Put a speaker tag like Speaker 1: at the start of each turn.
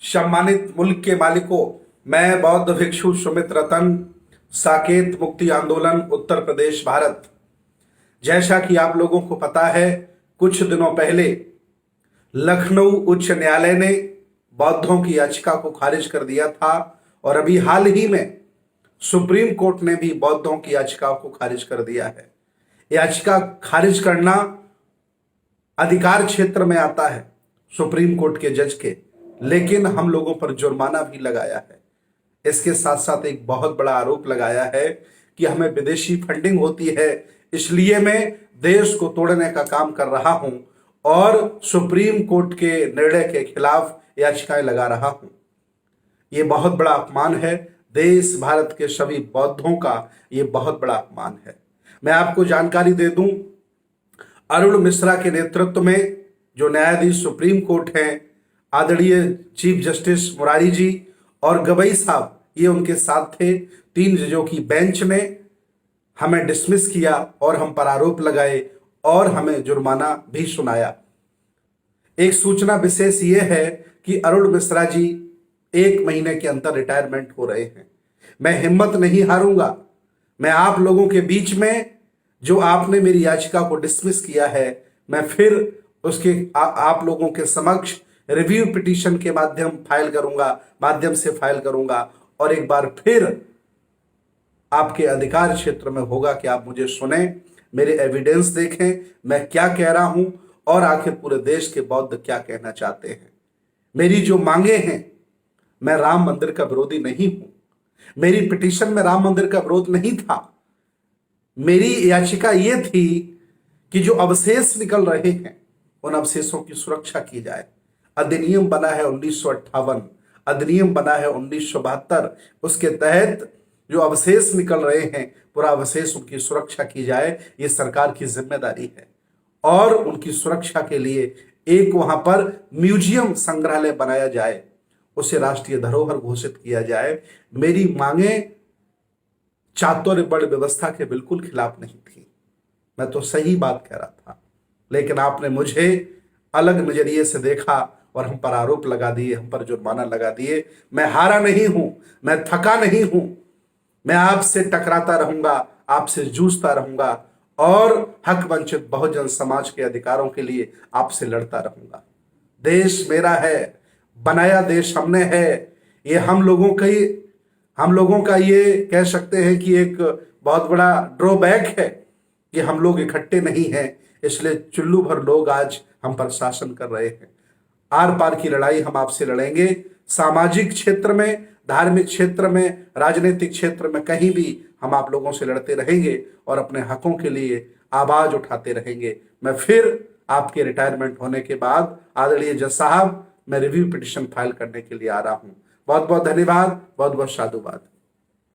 Speaker 1: सम्मानित मुल्क के मालिकों, मैं बौद्ध भिक्षु सुमित रतन, साकेत मुक्ति आंदोलन उत्तर प्रदेश भारत। जैसा कि आप लोगों को पता है, कुछ दिनों पहले लखनऊ उच्च न्यायालय ने बौद्धों की याचिका को खारिज कर दिया था और अभी हाल ही में सुप्रीम कोर्ट ने भी बौद्धों की याचिका को खारिज कर दिया है। याचिका खारिज करना अधिकार क्षेत्र में आता है सुप्रीम कोर्ट के जज के, लेकिन हम लोगों पर जुर्माना भी लगाया है। इसके साथ साथ एक बहुत बड़ा आरोप लगाया है कि हमें विदेशी फंडिंग होती है, इसलिए मैं देश को तोड़ने का काम कर रहा हूं और सुप्रीम कोर्ट के निर्णय के खिलाफ याचिकाएं लगा रहा हूं। यह बहुत बड़ा अपमान है, देश भारत के सभी बौद्धों का यह बहुत बड़ा अपमान है। मैं आपको जानकारी दे दूं, अरुण मिश्रा के नेतृत्व में जो न्यायाधीश सुप्रीम कोर्ट हैं, आदरणीय चीफ जस्टिस मुरारी जी और गवई साहब, ये उनके साथ थे। 3 जजों की बेंच ने हमें डिसमिस किया और हम पर आरोप लगाए और हमें जुर्माना भी सुनाया। एक सूचना विशेष ये है कि अरुण मिश्रा जी 1 महीने के अंदर रिटायरमेंट हो रहे हैं। मैं हिम्मत नहीं हारूंगा, मैं आप लोगों के बीच में जो आपने मेरी याचिका को डिसमिस किया है, मैं फिर उसके आप लोगों के समक्ष रिव्यू पिटीशन के माध्यम से फाइल करूंगा और एक बार फिर आपके अधिकार क्षेत्र में होगा कि आप मुझे सुने, मेरे एविडेंस देखें, मैं क्या कह रहा हूं और आखिर पूरे देश के बौद्ध क्या कहना चाहते हैं। मेरी जो मांगे हैं, मैं राम मंदिर का विरोधी नहीं हूं, मेरी पिटीशन में राम मंदिर का विरोध नहीं था। मेरी याचिका यह थी कि जो अवशेष निकल रहे हैं उन अवशेषों की सुरक्षा की जाए। अधिनियम बना है 1958, अधिनियम बना है 1972, उसके तहत जो अवशेष निकल रहे हैं, पूरा अवशेष उनकी सुरक्षा की जाए, ये सरकार की जिम्मेदारी है। और उनकी सुरक्षा के लिए एक वहां पर म्यूजियम संग्रहालय बनाया जाए, उसे राष्ट्रीय धरोहर घोषित किया जाए। मेरी मांगे चातुर्य बड़ व्यवस्था के बिल्कुल खिलाफ नहीं थी, मैं तो सही बात कह रहा था, लेकिन आपने मुझे अलग नजरिए से देखा और हम पर आरोप लगा दिए, हम पर जुर्माना लगा दिए। मैं हारा नहीं हूं, मैं थका नहीं हूं, मैं आपसे टकराता रहूंगा, आपसे जूझता रहूंगा और हक वंचित बहुजन समाज के अधिकारों के लिए आपसे लड़ता रहूंगा। देश मेरा है, बनाया देश हमने है। ये हम लोगों का ये कह सकते हैं कि एक बहुत बड़ा ड्रॉबैक है कि हम लोग इकट्ठे नहीं हैं, इसलिए चुल्लू भर लोग आज हम पर शासन कर रहे हैं। आर पार की लड़ाई हम आपसे लड़ेंगे, सामाजिक क्षेत्र में, धार्मिक क्षेत्र में, राजनीतिक क्षेत्र में, कहीं भी हम आप लोगों से लड़ते रहेंगे और अपने हकों के लिए आवाज उठाते रहेंगे। मैं फिर आपके रिटायरमेंट होने के बाद आदरणीय जज साहब, मैं रिव्यू पिटीशन फाइल करने के लिए आ रहा हूं। बहुत बहुत धन्यवाद, बहुत बहुत साधुवाद।